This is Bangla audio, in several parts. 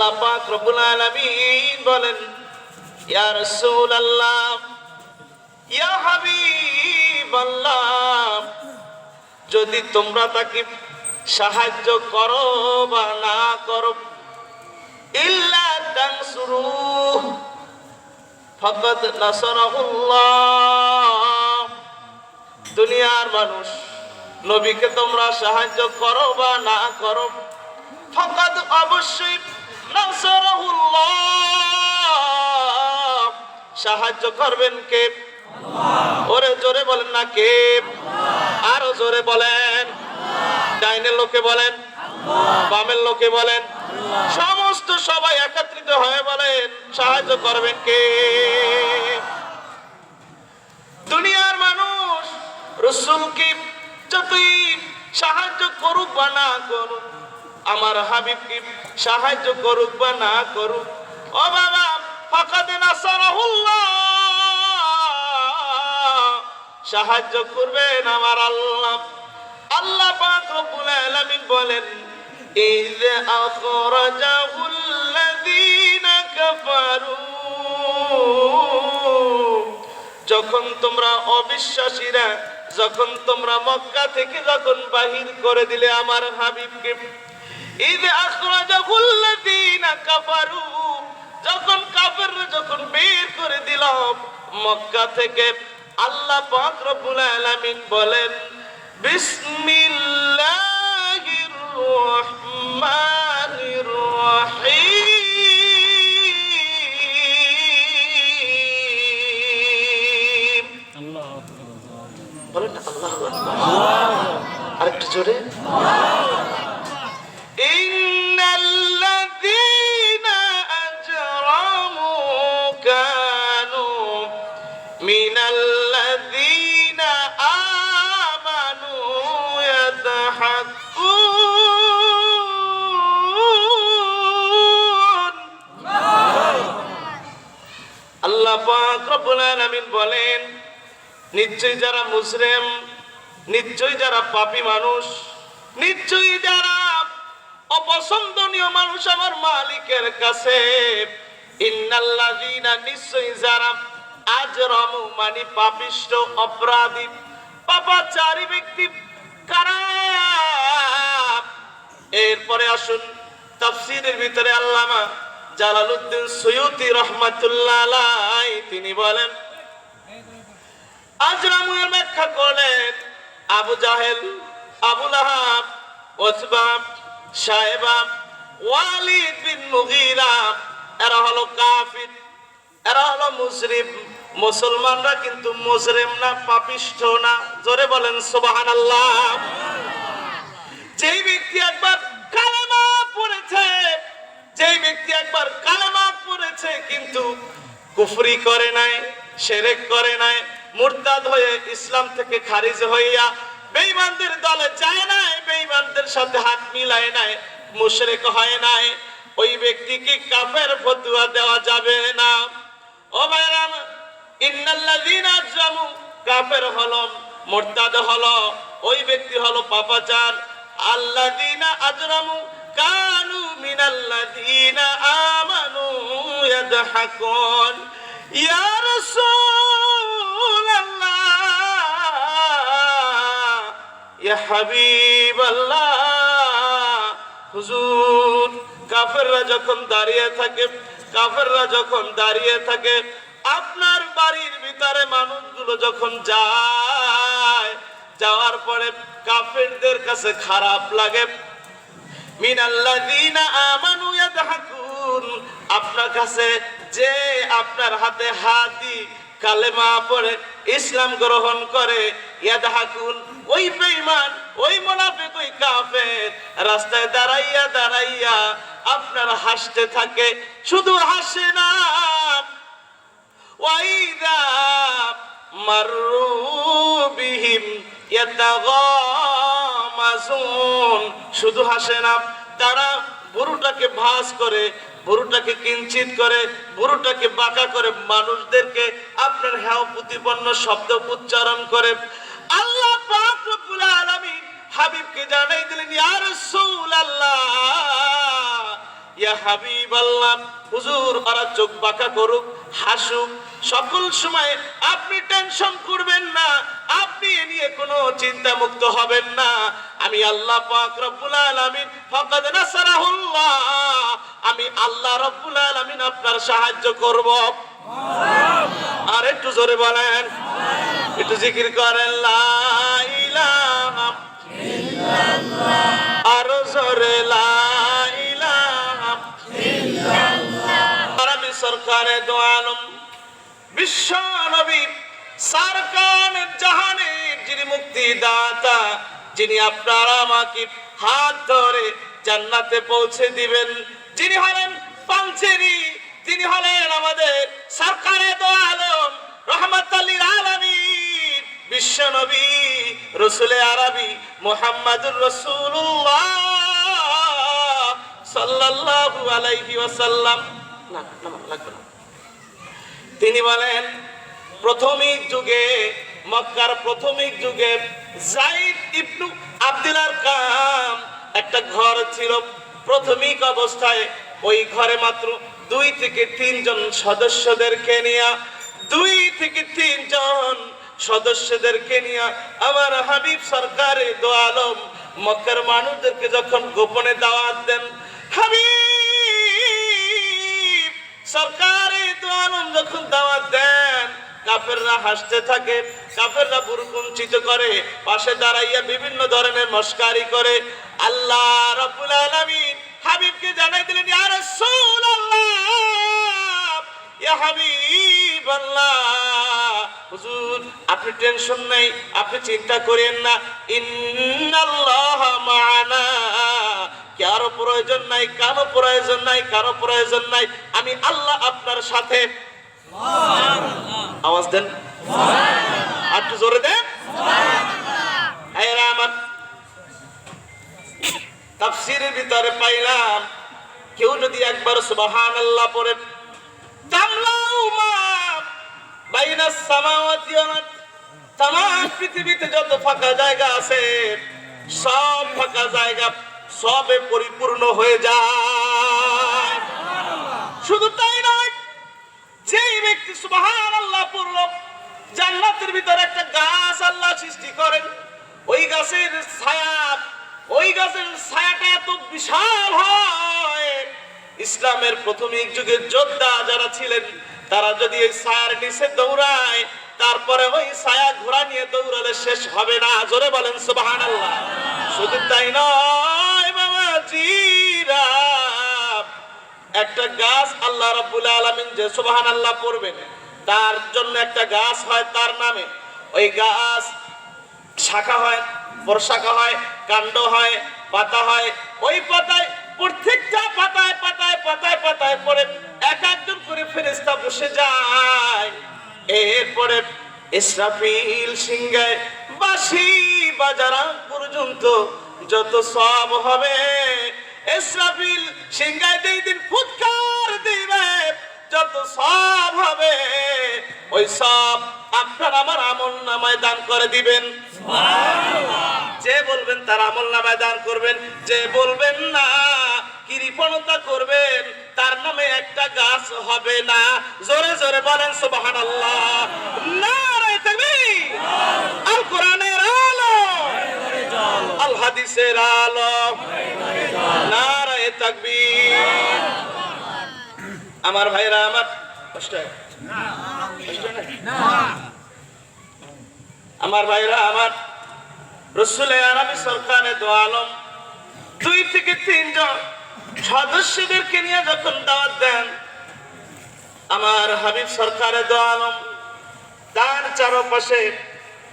আল্লাহ পাক রব্বুল আলামিন বলেন, ইয়া রাসূলুল্লাহ, ইয়া হাবিবাল্লাহ, যদি তোমরা তাকে সাহায্য করো বা না করো, ইল্লা তানসুরুহ ফাকাদ নাসারাহুল্লাহ, দুনিয়ার মানুষ নবীকে তোমরা সাহায্য করো বা না করো, ফাকাদ অবশ্যই নাসারাহুল্লাহ, সাহায্য করবেন কে? ওরে জোরে বলেন না কে? আরো জোরে বলেন। ডাইনের লোকে বলেন, বামের লোকে বলেন, সমস্ত সবাই একত্রিত হয়ে বলেন, সাহায্য করবেন কে? দুনিয়ার মানুষ রাসূলকে যতই সাহায্য করুক বা না করুক, আমার হাবিবকে সাহায্য করুক বা না করুক, ও বাবা, ফাকাদ নাসারাহুল্লাহ, সাহায্য করবেন আমার আল্লাহ। আল্লাহ পাক রব্বুল আলামিন বলেন, ইয আখরাজাহুল্লাযীনা কাফারু, যখন তোমরা অবিশ্বাসীরা, যখন তোমরা মক্কা থেকে যখন বাহির করে দিলে আমার হাবিবকে, ইয আখরাজাহুল্লাযীনা কাফারু, যখন কাফেররা যখন বের করে দিল মক্কা থেকে, আল্লাহ পাক রব্বুল আলামিন বলেন, বিসমিল্লাহির রহমানির রহিম। আল্লাহু আকবার বলেন, আল্লাহু আকবার। আরেকটু জোরে। ইন্নাল্লাযীনা আজরামু কানু মিনাল্লাযীনা আমানু ইয়াদহাকুন। আল্লাহ পাক রব্বুল আলামিন বলেন, নিশ্চয়ই যারা মুজরিম, নিশ্চয়ই যারা পাপী মানুষ, নিশ্চয়ই যারা অপছন্দনীয় মানুষ আমার মালিকের কাছে, ইন্নাল্লাযীনা, নিশ্চয়ই যারা, আজরামু মানে পাপিষ্ঠ, অপরাধী, পাপাচারী ব্যক্তি কারা? এরপরে আসুন তাফসীরের ভিতরে আল্লামা জালালউদ্দিন সুয়ুতী রাহমাতুল্লাহ আলাইহি তিনি বলেন, আজরামু এর ব্যাখ্যা করলেন, আবু জাহেল, আবু লাহাব, উতবা, শায়বা, ওয়ালিদ বিন মুগীরা, এরা হলো কাফির, এরা হলো মুশরিক। মুসলমানরা কিন্তু মুজরিম না, পাপিষ্ঠ না। জোরে বলেন সুবহানাল্লাহ। যেই ব্যক্তি একবার কালেমা পড়েছে, যেই ব্যক্তি একবার কালেমা পড়েছে কিন্তু কুফরি করে নাই, শিরক করে নাই, মুরতাদ হয়ে ইসলাম থেকে খারিজ হইয়া বেঈমানদের দলে যায় নাই, বেঈমানদের সাথে হাত মিলায় নাই, মুশরিক হয় নাই, ওই ব্যক্তিকে কাফের ফতোয়া দেওয়া যাবে না। ও ভাইরা, ইন্নাল্লাযীনা আজরামু, কাফের হলো, মুরতাদ হলো, ওই ব্যক্তি হলো পাপাচার। আল্লাযীনা আজরামু কানু মিনাল্লাযীনা আমানু ইয়াদহাকুন। ইয়া রাসূলুল্লাহ, ইয়া হাবিবাল্লাহ, হুজুর, কাফেররা যখন দাঁড়িয়ে থাকে, কাফেররা যখন দাঁড়িয়ে থাকে, আপনার বাড়ির ভিতরে মানুষগুলো যখন যায়, যাওয়ার পরে কাফেরদের কাছে খারাপ লাগে। মিনাল্লাযীনা আমানু ইয়াদহাকুন, আপনার কাছে যে আপনার হাতে হাত দিয়ে কালেমা পড়ে ইসলাম গ্রহণ করে, ইয়াদহাকুন, ওই বেঈমান, ওই মুনাফিক, ওই কাফের রাস্তায় দাঁড়াইয়া দাঁড়াইয়া আপনার হাসতে থাকে, শুধু হাসে না, ওয়াইদা মাররু বিহিম ইয়াতাগামাজুন, শুধু হাসে না, তারা বুরুটাকে ভাঁজ করে, বুরুটাকে কিঞ্চিত করে, বুরুটাকে বাঁকা করে মানুষদেরকে আপনার হেয় প্রতিপন্ন শব্দ উচ্চারণ করে। আল্লাহ পাক রব্বুল আলামিন হাবিবকে জানাই দিলেন, ইয়া রাসূলুল্লাহ, ইয়া হাবিবাল্লাহ, হুজুর ওরা চোখ বাঁকা করুক, হাসুক, সকল সময় আপনি টেনশন করবেন না, আপনি এ নিয়ে কোনো চিন্তা মুক্ত হবেন না। আমি আল্লাহ পাক রব্বুল আলামিন ফাকাদ নাসারাহুল্লাহ, আমি আল্লাহ রব্বুল আলামিন আপনার সাহায্য করব। আর একটু জোরে বলেন, একটু জিকির করেন লা ইলাহা ইল্লাল্লাহ, আর জোরে লা ইলাহা ইল্লাল্লাহ। আরবি সরকারে দো আলম বিশ্ব নবী সরকারে জাহানের যিনি মুক্তিদাতা, যিনি আপনার আমাকে হাত ধরে জান্নাতে পৌঁছে দিবেন, যিনি হলেন পাঞ্চেরি, তিনি হলেন আমাদের সরকারে দো আলম রহমাতুল লিল আলামিন বিশ্ব নবী রাসূলে আরবি মুহাম্মদুর রাসূলুল্লাহ সাল্লাল্লাহু আলাইহি ওয়াসাল্লাম। না লাগবে না। তিনি বলেন প্রাথমিক যুগে, মক্কার প্রাথমিক যুগে যায়েদ ইবনে আব্দুল আরকাম একটা ঘর ছিল। প্রাথমিক অবস্থায় ওই ঘরে মাত্র 2 থেকে 3 জন সদস্যদেরকে নিয়ে, 2 থেকে 3 জন সদস্যদেরকে নিয়ে আমার হাবিব সরকারে দো আলম মক্কার মানুষদেরকে যখন গোপনে দাওয়াত দেন, হাবিব সরকারে দো আলম যখন দাওয়াত দেন, কাফেররা হাসতে থাকে, কাফেররা বুরকুঞ্চিত করে, পাশে দাঁড়াইয়া বিভিন্ন ধরনের মস্কারি করে। আল্লাহ রাব্বুল আলামিন হাবিবকে জানাই দিলেন, ইয়া রাসূলুল্লাহ, ইয়া হাবিবাল্লাহ, হুজুর আপনি টেনশন নাই, আপনি চিন্তা করেন না, ইন্নাল্লাহা মা'ানা, কারো প্রয়োজন নাই, কারো প্রয়োজন নাই, কারো প্রয়োজন নাই, আমি আল্লাহ আপনার সাথে। আওয়াজ দেন সুবহানাল্লাহ, একটু জোরে দেন সুবহানাল্লাহ। এই রামান তাফসীরের ভিতরে পাইলাম কেউ যদি একবার সুবহানাল্লাহ পড়ে, তামলাউ মা বাইনাস সামাওয়াতি ওয়াল আরদ, তামাম পৃথিবীতে যত ফাঁকা জায়গা আছে সব ফাঁকা জায়গা সবে পরিপূর্ণ হয়ে যায়। শুধু তাই নয়, যেই ব্যক্তি সুবহানাল্লাহ পড়ল, জান্নাতের ভিতরে একটা গাছ আল্লাহ সৃষ্টি করেন, ওই গাছের ছায়াটা এত বিশাল হয়, ইসলামের প্রাথমিক যুগের যোদ্ধা যারা ছিলেন তারা যদি ওই ছায়ার নিচে দৌড়ায়, তারপরে ওই ছায়া ঘোড়া নিয়ে দৌড়ালে শেষ হবে না। জোরে বলেন সুবহানাল্লাহ। শুধু তাই নয় বাবাজিরা, একটা গাছ আল্লাহ রাব্বুল আলামিন যে সুবহানাল্লাহ পড়বেন তার জন্য একটা গাছ হয় তার নামে, ওই গাছ শাখা হয়, প্রশাখা হয়, কাণ্ড হয়, পাতা হয়, ওই পাতায় প্রত্যেকটা পাতায় পাতায় পাতায় পাতায় পড়ে এক একজন করে ফেরেশতা বসে যায়। এরপরে ইসরাফিল সিংহায় বাঁশি বাজারা পর্যন্ত যত সওয়াব হবে, ইসরাফিল সিংহায় যেই দিন ফুৎকার দিবে যত সওয়াব হবে, ওই সব আপনার আমার আমলনামায় দান করে দিবেন সুবহানাল্লাহ। যে বলবেন তার আমলনামায় দান করবেন, যে বলবেন না কৃপণতা করবেন তার নামে একটা গাছ হবে না। জোরে জোরে বলেন সুবহানাল্লাহ। নারে তাকবীর, আল কোরআনের আলো, আল হাদিসের আলো, নারে তাকবীর। আমার ভাইরা, আমার আমার ভাইরা, আমার রাসূলে আরবি সরকারে দো আলম 2 থেকে 3 জন সদস্যদেরকে নিয়ে যখন দাওয়াত দেন, আমার হাবিব সরকারে দো আলম তার চারপাশে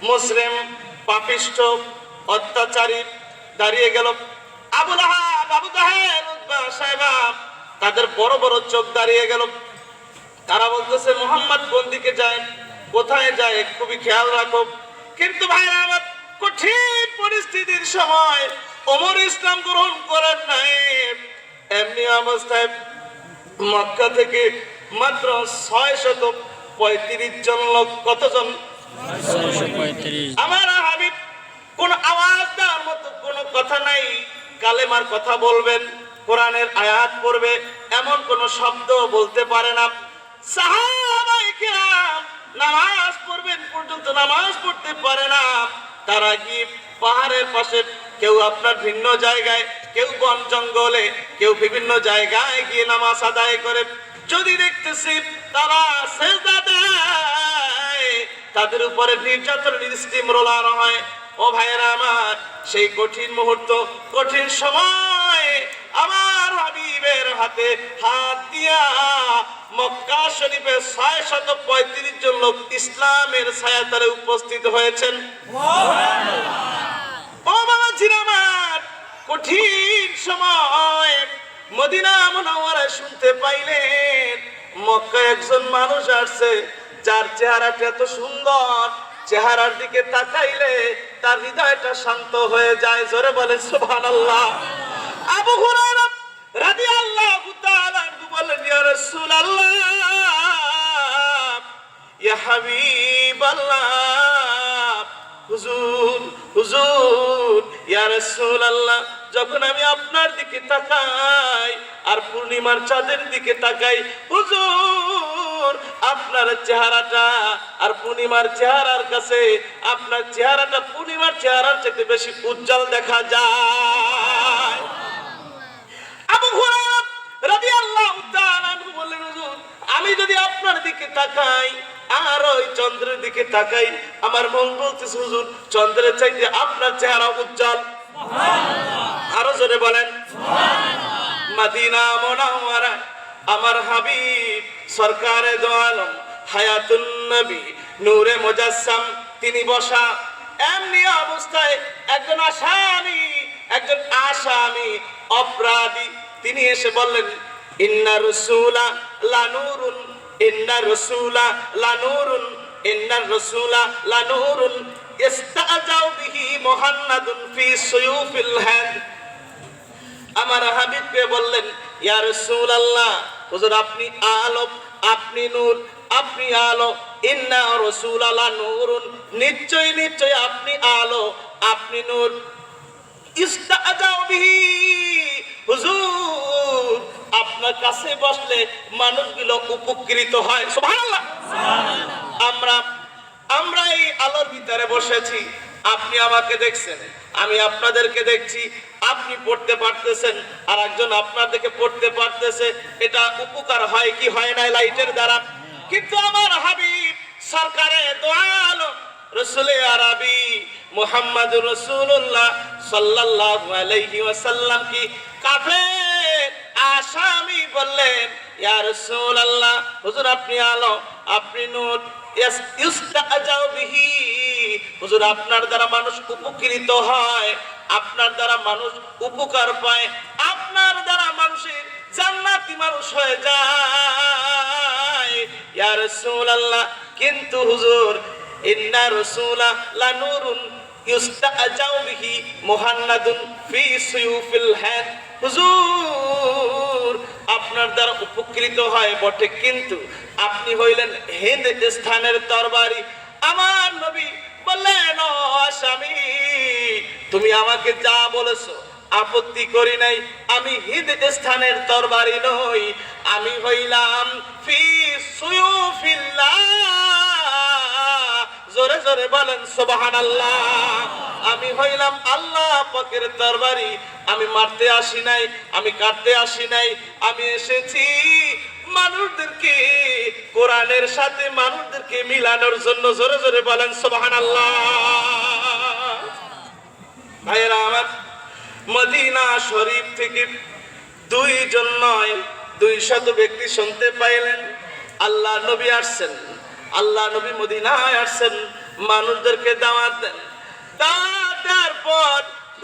মুসলিম পাপিষ্ঠ অত্যাচারী দাঁড়িয়ে গেল। আবু লাহাব, আবু জাহেল, উতবা, সাইবা, তাদের বড় বড় চোখ দাঁড়িয়ে গেল। তারা বলতেছে মুহাম্মদ কোন দিকে যায়, কোথায় যায়, খুবই খেয়াল রাখো। কিন্তু ভাইরা আমার, কঠিন পরিস্থিতির সময় ওমর ইসলাম গ্রহণ করেন নাই। এমনি অবস্থায় মক্কা থেকে মাত্র 635 জন লোক, কতজন? 635। আমার হাবিব কোন আওয়াজ দেওয়ার মতো কোনো কথা নাই, কালেমার কথা বলবেন, কোরআনের আয়াত পড়বে এমন কোন শব্দ বলতে পারে না। সাহাবায়ে কেরাম নামাজ পড়বেন পর্যন্ত নামাজ পড়তে পারে না। তারা কি পাহাড়ের পাশে, কেউ আপনার ভিন্ন জায়গায়, কেউ বন জঙ্গলে, কেউ বিভিন্ন জায়গায় গিয়ে নামাজ আদায় করে। যদি দেখতেছি তারা সেজদা দেয়, তাদের উপরে নির্যাতনের স্টিম রোলার হয়। ও ভাইয়েরা আমার, সেই কঠিন মুহূর্ত, কঠিন সময় আমার হাবিবের হাতে হাত দিয়া মক্কা শরীফে 635 জন লোক ইসলামের ছায়াতলে উপস্থিত হয়েছেন। ও বাবা জিরামার, কঠিন সময় মদিনা মুনাওয়ারায় শুনতে পাইলেন মক্কায় একজন মানুষ আসছে, যার চেহারাটা এত সুন্দর, চেহারার দিকে তাকাইলে তার হৃদয়টা শান্ত হয়ে যায়। জোরে বলে সুবহানাল্লাহ। আবু হুরায়রা রাদিয়াল্লাহু তাআলা বলেন, ইয়া রাসূলুল্লাহ, ইয়া হাবিবাল্লাহ, হুজুর হুজুর, ইয়া রাসূলুল্লাহ, যখন আমি আপনার দিকে তাকাই আর পূর্ণিমার চাঁদের দিকে তাকাই, হুজুর আপনার চেহারাটা আর পূর্ণিমার চেহারার কাছে আপনার চেহারাটা পূর্ণিমার চেহারার চাইতে বেশি উজ্জ্বল দেখা যায়। আবু হুরায়রা রাদিয়াল্লাহু তাআলা বললেন, হুজুর আমি যদি আপনার দিকে তাকাই আর ওই চন্দ্রের দিকে তাকাই, আমার মন বলতেছে হুজুর চন্দ্রের চাইতে আপনার চেহারা উজ্জ্বল। আরো জোরে বলেন মদিনা মুনাওয়ারা আমার হাবিব সরকারে দো আলম হায়াতুন নবী নূরে মুজাসসাম তিনি বসা। এমনি অবস্থায় একজন আসামি অপরাধী তিনি এসে বললেন, ইন্না রাসূলা লা নূরুন, ইন্না রাসূলা লা নূরুন, ইন্না রাসূলা লা নূরুন ইস্তাজাউ বিহি মুহাম্মাদুন ফি সুয়ুফিল হাদ। আমার হাবিবকে বললেন, ইয়া রাসূলুল্লাহ, হুজুর আপনি আলো, আপনি নূর, আপনি আলো। ইন্না রাসূলা লা নূরুন, নিশ্চয় নিশ্চয় আপনি আলো, আপনি নূর। ইস্তাজাউ বিহি, হুজুর আপনার কাছে বসলে মানুষগুলো উপকৃত হয়। সুবহানাল্লাহ। আমরা এই আলোর ভিতরে বসেছি, আপনি আমাকে দেখছেন, আমি আপনাদেরকে দেখছি, আপনি পড়তে পারতেছেন আর একজন আপনার দেখে পড়তে পারতেছে, এটা উপকার হয় কি হয় না লাইটের দ্বারা। কিন্তু আমার হাবিব সরকারে দো আলম রাসূলে আরবি মুহাম্মদুর রাসূলুল্লাহ সাল্লাল্লাহু আলাইহি ওয়াসাল্লাম কি কাফের আসামি বললেন, ইয়া রাসূলুল্লাহ, হুজুর আপনি আলো, আপনি নূর, ইস্তাজাউ বিহি, হুজুর আপনার দ্বারা মানুষ উপকৃত হয়, আপনার দ্বারা মানুষ উপকার পায়, আপনার দ্বারা মানুষের জান্নাতি মানুষ হয়ে যায়। ইয়া রাসূলুল্লাহ, কিন্তু হুজুর ইন্না রাসূলা লা নূরুন ইস্তাজাউ বিহি মুহাম্মাদুন ফি সুয়ুফিল হাদ। হুজুর আপনার দ্বারা উপকৃত হয় বটে, কিন্তু আপনি হইলেন হিন্দ স্থানের তরবারি। আমার নবী বললেন, ও আসামি তুমি আমাকে যা বলেছো আপত্তি করি নাই, আমি হিন্দ স্থানের তরবারি নই, আমি হইলাম ফি সুয়ুফিল্লাহ। জোরে জোরে বলেন সুবহানাল্লাহ। আমি হইলাম আল্লাহ পাকের তরবারি, আমি মারতে আসি নাই, আমি কাটতে আসি নাই, আমি এসেছি মানুষদেরকে কোরআনের সাথে মানুষদেরকে মিলানোর জন্য। জোরে জোরে বলেন সুবহানাল্লাহ। ভাইরা আমার, মদিনা শরীফ থেকে 2 জন নয় 200 ব্যক্তি শুনতে পাইলেন আল্লাহ নবী আসছেন, আল্লাহ নবী মদিনায় আসছেন, মানুষদেরকে দাওয়াত দেন। তারপর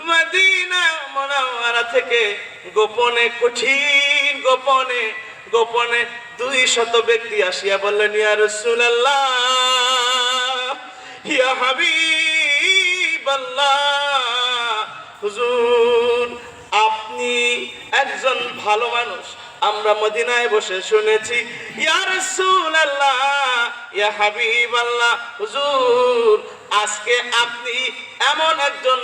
মদিনা মুনাওয়ারা থেকে গোপনে, কঠিন গোপনে গোপনে 200 ব্যক্তি আসিয়া বললেন, ইয়া রাসূলুল্লাহ, ইয়া হাবিবাল্লাহ, হুজুর আপনি একজন ভালো মানুষ, আমরা মদিনায় বসে শুনেছি। ইয়া রাসূলুল্লাহ, ইয়া হাবিবাল্লাহ, হুজুর আজকে আপনি এমন একজন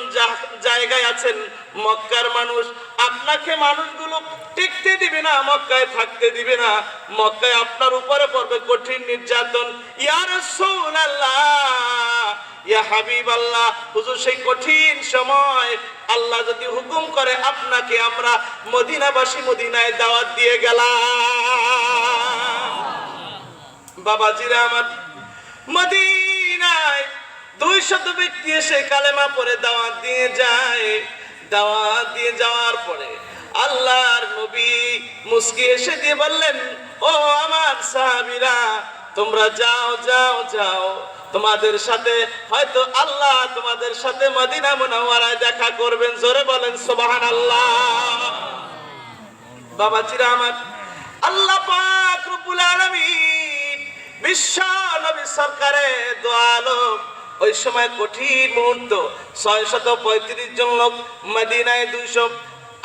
জায়গায় আছেন, মক্কার মানুষ আপনাকে মানুষগুলো টিকতে দিবে না, মক্কায় থাকতে দিবে না, মক্কায় আপনার উপরে পড়বে কঠিন নির্যাতন। ইয়া রাসূলুল্লাহ, ইয়া হাবিবাল্লাহ, হুজুর সেই কঠিন সময় আল্লাহ যদি হুকুম করে আপনাকে আমরা মদিনাবাসী মদিনায় দাওয়াত দিয়ে গেলাম। বাবাজিরা আমার, মদিনায় 200 ব্যক্তি এসে কালেমা পড়ে দাওয়াত দিয়ে যায়। দাওয়াত দিয়ে যাওয়ার পরে আল্লাহর নবী মুস্কি এসে দিয়ে বললেন, ও আমার সাহাবীরা, তোমরা যাও যাও যাও, তোমাদের সাথে হয়তো আল্লাহ তোমাদের সাথে মদিনা মুনাওয়ারায় দেখা করবেন। জোরে বলেন সুবহানাল্লাহ। বাবাজিরা আমার, আল্লাহ পাক রব্বুল আলামিন বিশ্ব নবী সরকারে দো আলম, ওই সময় কঠিন মুহূর্ত, 635 জন লোক মদিনায়,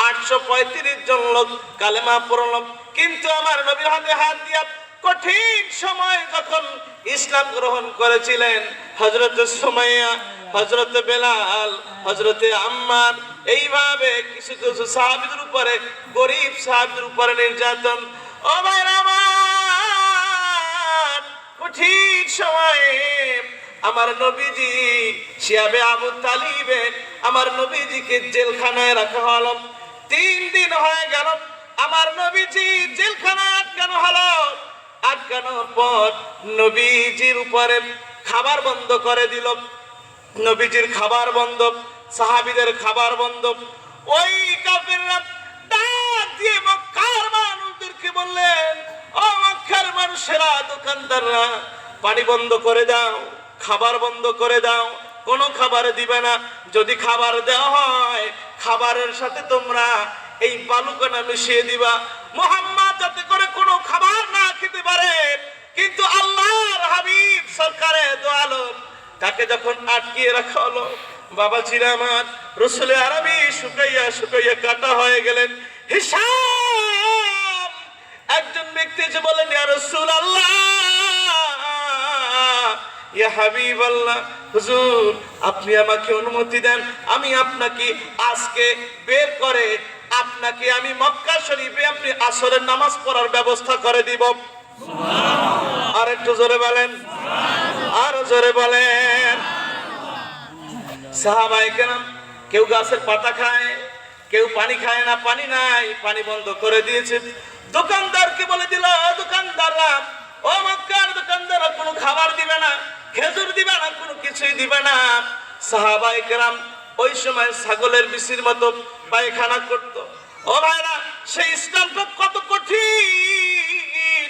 835 জন লোক কালেমা পড়ল। কিন্তু আমার নবীর হাতে হাত দিয়া কঠিন সময় যখন ইসলাম গ্রহণ করেছিলেন হযরত সুমাইয়া, হযরত বেলাল, হযরত আম্মার, এইভাবে কিছু কিছু সাহাবীদের উপরে, গরীব সাহাবীদের উপরে নির্যাতন। ও ভাইরা আমার, কঠিন সময়ে আমার নবীজি শিয়াবে আবু তালিবে আমার নবীজিকে জেলখানায় রাখা হলো। 3 দিন হয়ে গেল আমার নবীজি জেলখানায় আটকানো হলো। আটকানোর পর নবীজির উপরে খাবার বন্ধ করে দিল। নবীজির খাবার বন্ধ, সাহাবীদের খাবার বন্ধ। ওই কাফেররা ডাক দিয়ে মক্কার মানুষদেরকে বললেন, ও মক্কার মানুষেরা, দোকানদাররা, পানি বন্ধ করে দাও, খাবার বন্ধ করে দাও, কোনো খাবার দিবে না। যদি খাবার দেওয়া হয়, খাবারের সাথে তোমরা এই বালুকণা মিশিয়ে দিবা, মুহাম্মদ যাতে করে কোনো খাবার না খেতে পারে। কিন্তু আল্লাহর হাবিব সরকারে দো আলম, তাকে যখন আটকিয়ে রাখা হলো, বাবাজিরা আমার, রসুলে আরবি শুকাইয়া শুকাইয়া কাটা হয়ে গেলেন। হিসাম একজন ব্যক্তি এসে বলেন, ইয়া রাসূলুল্লাহ, ইয়া হাবিবাল্লাহ, হুজুর আপনি আমাকে অনুমতি দেন, আমি আপনাকে আজকে বের করে আপনাকে আমি মক্কা শরীফে আপনি আসরের নামাজ পড়ার ব্যবস্থা করে দিব। সুবহানাল্লাহ। আর একটু জোরে বলেন, আর জোরে বলেন। সাহাবায়ে কেরাম, কেউ গাছের পাতা খায়, কেউ পানি খায় না, পানি নাই, পানি বন্ধ করে দিয়েছে। দোকানদারকে বলে দিল, দোকানদাররা, ও মক্কার দোকানদাররা, কোনো খাবার দিবে না, খেজুর দিবে না, কোনো কিছুই দিবে না। সাহাবায়ে কেরাম ওই সময় ছাগলের বিচির মতো পায়খানা করত। ও ভাইরা, সেই ইসলামটা কত কঠিন,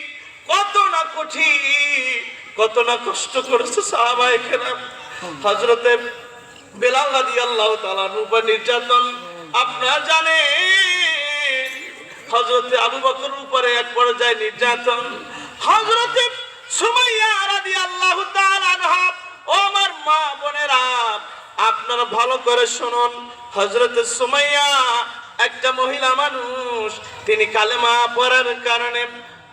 কত না কঠিন, কত না কষ্ট করেছে সাহাবায়ে কেরাম। হযরতে বেলাল রাদিয়াল্লাহু তাআলা উপর নির্যাতন আপনারা জানেন। হযরতে আবু বকরের উপরে এক পর্যায়ে নির্যাতন। হযরতে সুমাইয়া রাদিয়াল্লাহু তাআলা আনহা, ও আমার মা বোনেরা, আপনারা ভালো করে শুনুন। হযরতে সুমাইয়া একটা মহিলা মানুষ, তিনি কালেমা পড়ার কারণে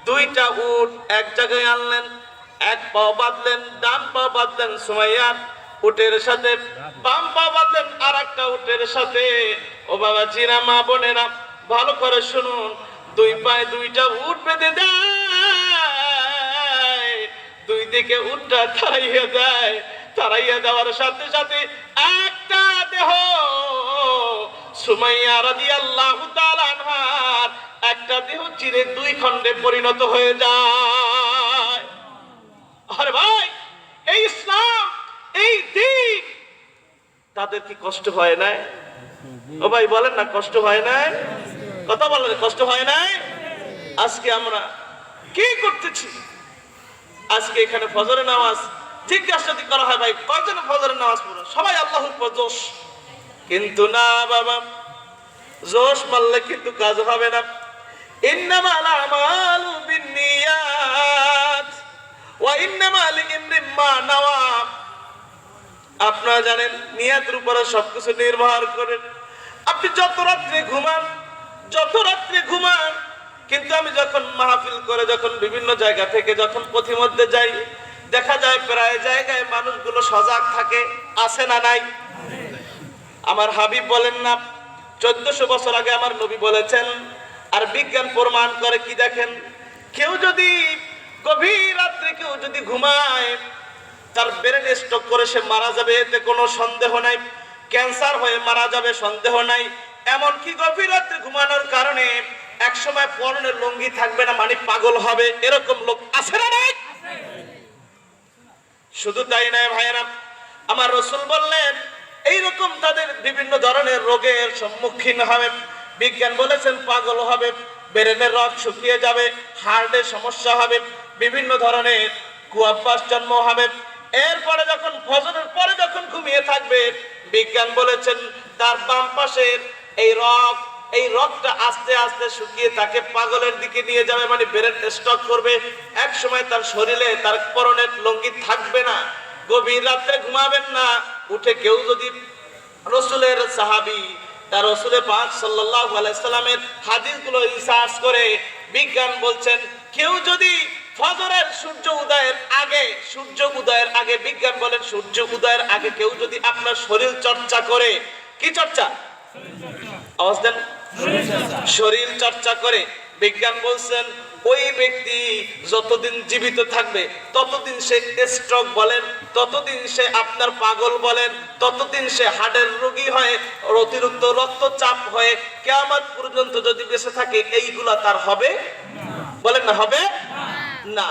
2টা উট এক জায়গায় আনলেন, এক পা বাঁধলেন, ডান পা বাঁধলেন সুমাইয়ার উটের সাথে, বাম পা বাঁধলেন আর একটা উটের সাথে। ও বাবা জিরা, মা বোনেরা, ভালো করে শুনুন। 2 পায়ে 2টা উট বেঁধে দেয়, 2 দিকে উটটা তাড়াইয়া দেয়। তাড়াইয়া দেওয়ার সাথে সাথে একটা দেহ সুমাইয়া রাদিয়াল্লাহু তাআলা আনহার একটা দেহ চিরে 2 খণ্ডে পরিণত হয়ে যায়। আরে ভাই, এই ইসলাম, এই দিন, তাদের কি কষ্ট হয় না? ও ভাই বলেন না, কষ্ট হয় না? কথা বলেন, কষ্ট হয় না? আজকে আমরা কি করতেছি? আজকে এখানে ফজরের নামাজ জিজ্ঞাসা যদি করা হয়, ভাই কয়জন ফজরের নামাজ পড়ো? সবাই আল্লাহু আকবার, জোশ। কিন্তু না বাবা, জোশ মারলে কিন্তু কাজ হবে না। ইন্নামাল আমালু বিন্নিয়াত ওয়া ইন্নামা লিকুল্লি মা নাওয়া। আপনারা জানেন, নিয়তের উপরে সবকিছু নির্ভর করে। আপনি যত রাত্রে ঘুমান, যত রাত্রে ঘুমান, কিন্তু আমি যখন মাহফিল করে, যখন বিভিন্ন জায়গা থেকে যখন পথিমধ্যে যাই, দেখা যায় প্রায় জায়গায় মানুষগুলো সজাগ থাকে, আছে না নাই? আমার হাবিব বলেন না 1400 বছর আগে আমার নবী বলেছেন, আর বিজ্ঞান প্রমাণ করে কি দেখেন, কেউ যদি গভীর রাত্রে কেউ যদি ঘুমায়, তার ব্রেন স্ট্রোক করে সে মারা যাবে, এতে কোনো সন্দেহ নাই। ক্যান্সার হয়ে মারা যাবে, সন্দেহ নাই। এমনকি গভীর রাত্রে ঘুমানোর কারণে এক সময় পরনের লুঙ্গি থাকবে না, মানে পাগল হবে, এরকম লোক আছে না নাই? শুধু তাই নয় ভাইয়েরা, আমার রাসূল বললেন এইরকম তাদের বিভিন্ন ধরনের রোগের সম্মুখীন হবে। বিজ্ঞান বলেছেন পাগল হবে, ব্রেনের রগ শুকিয়ে যাবে, হার্টের সমস্যা হবে, বিভিন্ন ধরনের কুঅভ্যাস জন্ম হবে। এরপরে যখন ফজরের পরে যখন ঘুমিয়ে থাকবে, বিজ্ঞান বলেছেন তার বাম পাশের এই রগটা আস্তে আস্তে শুকিয়ে তাকে পাগলের দিকে নিয়ে যাবে, মানে ব্রেন স্ট্রোক করবে। এক সময় তার শরীরে তার পরনের লুঙ্গি থাকবে না। গভীর রাত্রে ঘুমাবেন না, উঠে কেউ যদি রাসূলের সাহাবী তার রাসূলে পাক সাল্লাল্লাহু আলাইহি সাল্লামের হাদিসগুলো রিসার্চ করে বিজ্ঞান বলছেন, কেউ যদি ফজরের সূর্য উদয়ের আগে বিজ্ঞান বলেন সূর্য উদয়ের আগে কেউ যদি আপনার শরীর চর্চা করে, কি চর্চা? আওয়াজ দেন। শরীর চর্চা করে, বিজ্ঞান বলছেন ওই ব্যক্তি যতদিন জীবিত থাকবে ততদিন সে স্ট্রোক বলেন, ততদিন সে আপনার পাগল বলেন, ততদিন সে হার্টের রোগী হয়, অতিরিক্ত রক্তচাপ হয়ে কিয়ামত পর্যন্ত যদি বেঁচে থাকে এইগুলা তার হবে, বলেন না হবে না।